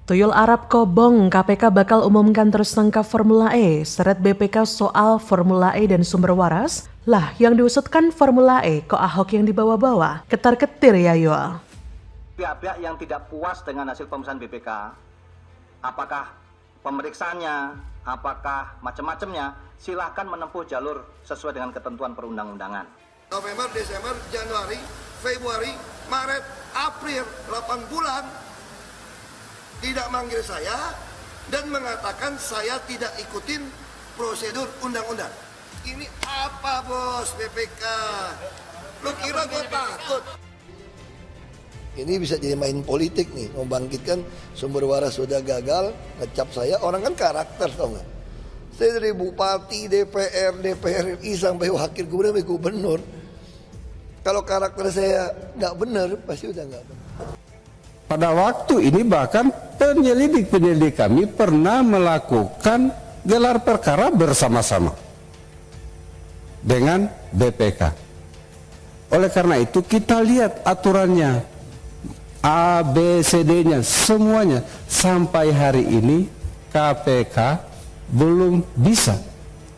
Tuyul Arab Kobong, KPK bakal umumkan tersangka Formula E, seret BPK soal Formula E dan sumber waras. Lah, yang diusutkan Formula E, kok Ahok yang dibawa-bawa? Ketar-ketir ya, Yul. Pihak-pihak yang tidak puas dengan hasil pemeriksaan BPK, apakah pemeriksaannya, apakah macam-macamnya, silahkan menempuh jalur sesuai dengan ketentuan perundang-undangan. November, Desember, Januari, Februari, Maret, April, 8 bulan tidak manggil saya dan mengatakan saya tidak ikutin prosedur undang-undang. Ini apa bos BPK? Lu kira gue takut? Ini bisa jadi main politik nih, membangkitkan sumber waras sudah gagal, ngecap saya, orang kan karakter tau gak? Saya dari bupati, DPR, DPR RI sampai wakil gubernur, sampai gubernur. Kalau karakter saya nggak benar, pasti udah nggak benar. Pada waktu ini bahkan penyelidik kami pernah melakukan gelar perkara bersama-sama dengan BPK. Oleh karena itu kita lihat aturannya, A, B, C, D-nya, semuanya. Sampai hari ini KPK belum bisa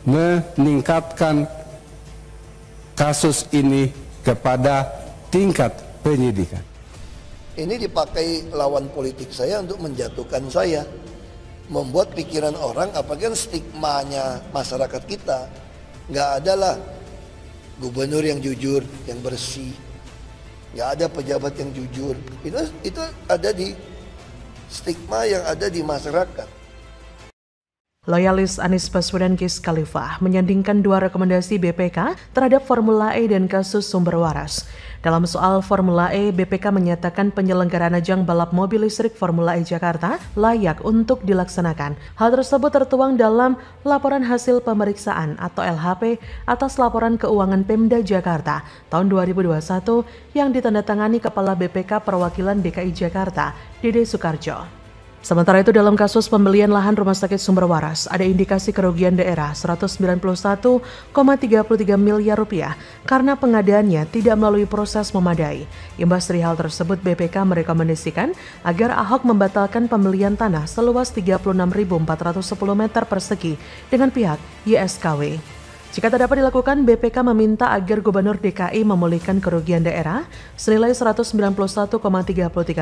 meningkatkan kasus ini kepada tingkat penyidikan. Ini dipakai lawan politik saya untuk menjatuhkan saya, membuat pikiran orang, apalagi kan stigmanya masyarakat kita, nggak ada lah gubernur yang jujur, yang bersih, nggak ada pejabat yang jujur. Itu ada di stigma yang ada di masyarakat. Loyalis Anies Baswedan Wiz Khalifa menyandingkan dua rekomendasi BPK terhadap Formula E dan kasus sumber waras. Dalam soal Formula E, BPK menyatakan penyelenggaraan ajang balap mobil listrik Formula E Jakarta layak untuk dilaksanakan. Hal tersebut tertuang dalam laporan hasil pemeriksaan atau LHP atas laporan keuangan Pemda Jakarta tahun 2021 yang ditandatangani Kepala BPK Perwakilan DKI Jakarta, Dede Soekarjo. Sementara itu dalam kasus pembelian lahan rumah sakit sumber waras, ada indikasi kerugian daerah 191,33 miliar rupiah karena pengadaannya tidak melalui proses memadai. Imbas dari hal tersebut, BPK merekomendasikan agar Ahok membatalkan pembelian tanah seluas 36.410 meter persegi dengan pihak YSKW. Jika tak dapat dilakukan, BPK meminta agar Gubernur DKI memulihkan kerugian daerah senilai 191,33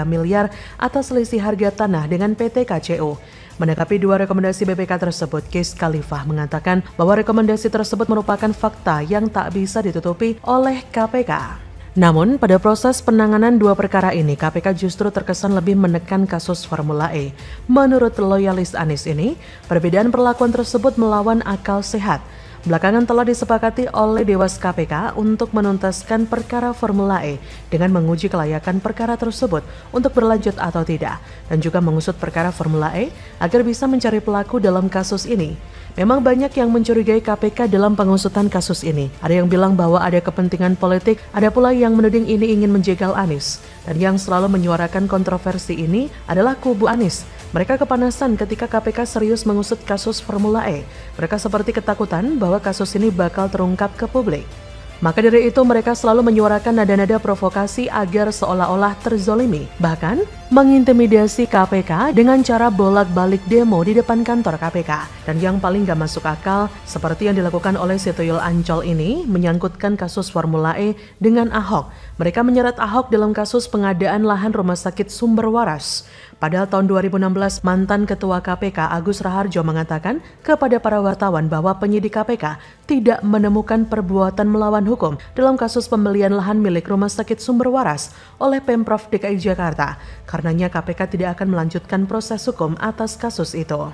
miliar atas selisih harga tanah dengan PT KCU. Menanggapi dua rekomendasi BPK tersebut, Wiz Khalifa mengatakan bahwa rekomendasi tersebut merupakan fakta yang tak bisa ditutupi oleh KPK. Namun, pada proses penanganan dua perkara ini, KPK justru terkesan lebih menekan kasus Formula E. Menurut loyalis Anies ini, perbedaan perlakuan tersebut melawan akal sehat. Belakangan telah disepakati oleh Dewas KPK untuk menuntaskan perkara Formula E dengan menguji kelayakan perkara tersebut untuk berlanjut atau tidak, dan juga mengusut perkara Formula E agar bisa mencari pelaku dalam kasus ini. Memang banyak yang mencurigai KPK dalam pengusutan kasus ini. Ada yang bilang bahwa ada kepentingan politik, ada pula yang menuding ini ingin menjegal Anies. Dan yang selalu menyuarakan kontroversi ini adalah kubu Anies. Mereka kepanasan ketika KPK serius mengusut kasus Formula E. Mereka seperti ketakutan bahwa kasus ini bakal terungkap ke publik. Maka dari itu mereka selalu menyuarakan nada-nada provokasi agar seolah-olah terzolimi. Bahkan mengintimidasi KPK dengan cara bolak-balik demo di depan kantor KPK. Dan yang paling gak masuk akal, seperti yang dilakukan oleh si Tuyul Ancol ini, menyangkutkan kasus Formula E dengan Ahok. Mereka menyeret Ahok dalam kasus pengadaan lahan rumah sakit sumber waras. Padahal tahun 2016, mantan Ketua KPK Agus Raharjo mengatakan kepada para wartawan bahwa penyidik KPK tidak menemukan perbuatan melawan hukum dalam kasus pembelian lahan milik rumah sakit sumber waras oleh Pemprov DKI Jakarta. Karenanya KPK tidak akan melanjutkan proses hukum atas kasus itu.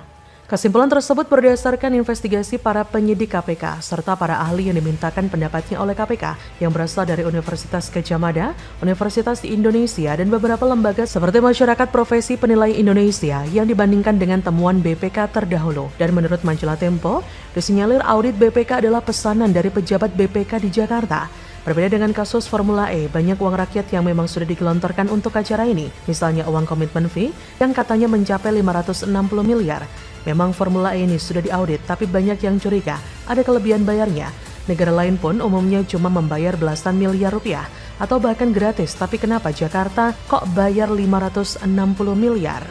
Kesimpulan tersebut berdasarkan investigasi para penyidik KPK serta para ahli yang dimintakan pendapatnya oleh KPK yang berasal dari Universitas Gadjah Mada, Universitas di Indonesia, dan beberapa lembaga seperti Masyarakat Profesi Penilai Indonesia yang dibandingkan dengan temuan BPK terdahulu. Dan menurut majalah Tempo, disinyalir audit BPK adalah pesanan dari pejabat BPK di Jakarta. Berbeda dengan kasus Formula E, banyak uang rakyat yang memang sudah digelontorkan untuk acara ini. Misalnya uang komitmen fee yang katanya mencapai 560 miliar. Memang Formula E ini sudah diaudit, tapi banyak yang curiga ada kelebihan bayarnya. Negara lain pun umumnya cuma membayar belasan miliar rupiah atau bahkan gratis, tapi kenapa Jakarta kok bayar 560 miliar?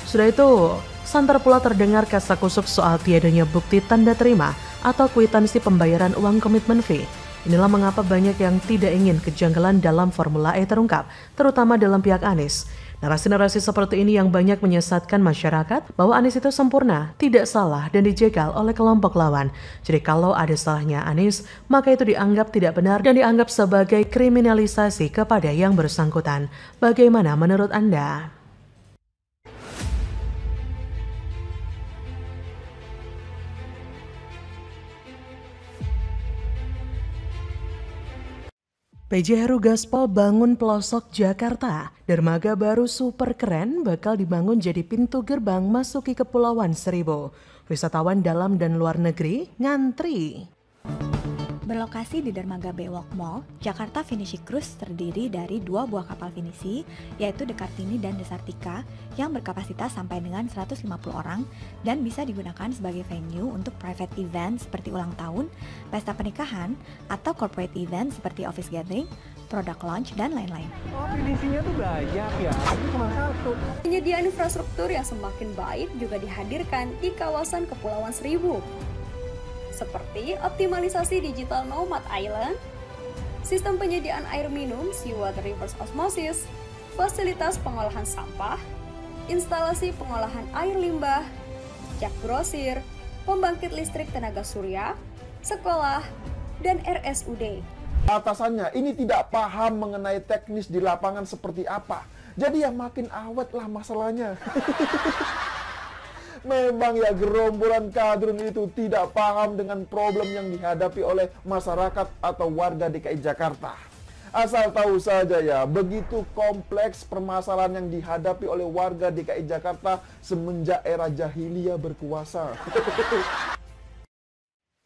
Sudah itu, santer pula terdengar kasakusuk soal tiadanya bukti tanda terima atau kwitansi pembayaran uang komitmen fee. Inilah mengapa banyak yang tidak ingin kejanggalan dalam Formula E terungkap, terutama dalam pihak Anies. Narasi-narasi seperti ini yang banyak menyesatkan masyarakat bahwa Anies itu sempurna, tidak salah, dan dijegal oleh kelompok lawan. Jadi kalau ada salahnya Anies, maka itu dianggap tidak benar dan dianggap sebagai kriminalisasi kepada yang bersangkutan. Bagaimana menurut Anda? PJ Heru Gaspol bangun pelosok Jakarta. Dermaga baru super keren bakal dibangun jadi pintu gerbang masuki Kepulauan Seribu. Wisatawan dalam dan luar negeri ngantri. Berlokasi di dermaga Baywalk Mall, Jakarta Finishing Cruise terdiri dari 2 buah kapal finisi, yaitu The Kartini dan The Sartika, yang berkapasitas sampai dengan 150 orang dan bisa digunakan sebagai venue untuk private event seperti ulang tahun, pesta pernikahan, atau corporate event seperti office gathering, product launch, dan lain-lain. Oh, finisinya tuh banyak ya, tapi cuma satu. Penyediaan infrastruktur yang semakin baik juga dihadirkan di kawasan Kepulauan Seribu, seperti optimalisasi digital nomad island, sistem penyediaan air minum seawater reverse osmosis, fasilitas pengolahan sampah, instalasi pengolahan air limbah, jak grosir, pembangkit listrik tenaga surya, sekolah, dan RSUD. Atasannya ini tidak paham mengenai teknis di lapangan seperti apa, jadi ya makin awet lah masalahnya. Memang ya gerombolan kadrun itu tidak paham dengan problem yang dihadapi oleh masyarakat atau warga DKI Jakarta. Asal tahu saja ya, begitu kompleks permasalahan yang dihadapi oleh warga DKI Jakarta semenjak era jahiliyah berkuasa.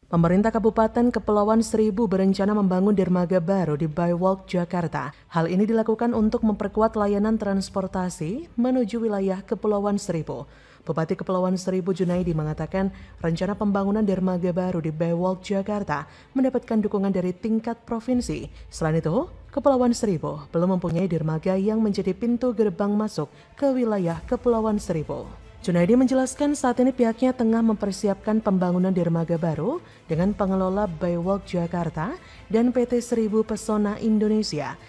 Pemerintah Kabupaten Kepulauan Seribu berencana membangun dermaga baru di Baywalk Jakarta. Hal ini dilakukan untuk memperkuat layanan transportasi menuju wilayah Kepulauan Seribu. Bupati Kepulauan Seribu Junaidi mengatakan rencana pembangunan dermaga baru di Baywalk Jakarta mendapatkan dukungan dari tingkat provinsi. Selain itu, Kepulauan Seribu belum mempunyai dermaga yang menjadi pintu gerbang masuk ke wilayah Kepulauan Seribu. Junaidi menjelaskan saat ini pihaknya tengah mempersiapkan pembangunan dermaga baru dengan pengelola Baywalk Jakarta dan PT Seribu Pesona Indonesia.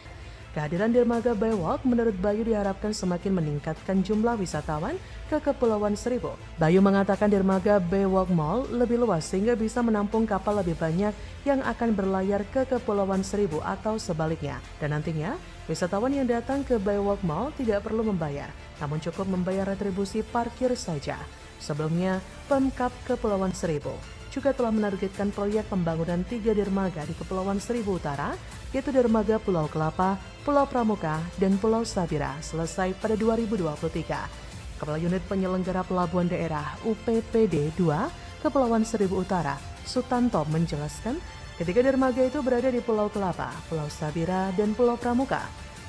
Kehadiran dermaga Baywalk menurut Bayu diharapkan semakin meningkatkan jumlah wisatawan ke Kepulauan Seribu. Bayu mengatakan dermaga Baywalk Mall lebih luas sehingga bisa menampung kapal lebih banyak yang akan berlayar ke Kepulauan Seribu atau sebaliknya. Dan nantinya, wisatawan yang datang ke Baywalk Mall tidak perlu membayar, namun cukup membayar retribusi parkir saja. Sebelumnya, Pemkab Kepulauan Seribu juga telah menargetkan proyek pembangunan 3 dermaga di Kepulauan Seribu Utara, yaitu dermaga Pulau Kelapa, Pulau Pramuka, dan Pulau Sabira selesai pada 2023. Kepala Unit Penyelenggara Pelabuhan Daerah UPPD 2 Kepulauan Seribu Utara, Sutanto menjelaskan ketiga dermaga itu berada di Pulau Kelapa, Pulau Sabira, dan Pulau Pramuka.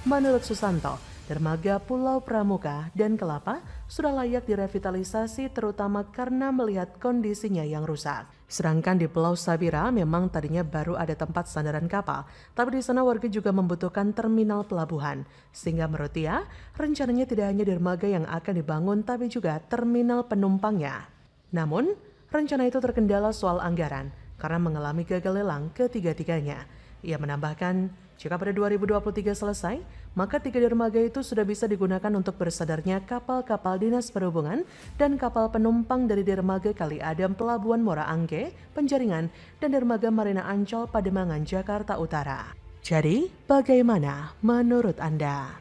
Menurut Susanto, dermaga Pulau Pramuka dan Kelapa sudah layak direvitalisasi terutama karena melihat kondisinya yang rusak. Sedangkan di Pulau Sabira memang tadinya baru ada tempat sandaran kapal, tapi di sana warga juga membutuhkan terminal pelabuhan. Sehingga menurut dia, rencananya tidak hanya dermaga yang akan dibangun tapi juga terminal penumpangnya. Namun, rencana itu terkendala soal anggaran karena mengalami gagal lelang ketiga-tiganya. Ia menambahkan, jika pada 2023 selesai, maka 3 dermaga itu sudah bisa digunakan untuk bersadarnya kapal-kapal Dinas Perhubungan dan kapal penumpang dari dermaga Kali Adam Pelabuhan Muara Angke, Penjaringan, dan dermaga Marina Ancol Pademangan, Jakarta Utara. Jadi, bagaimana menurut Anda?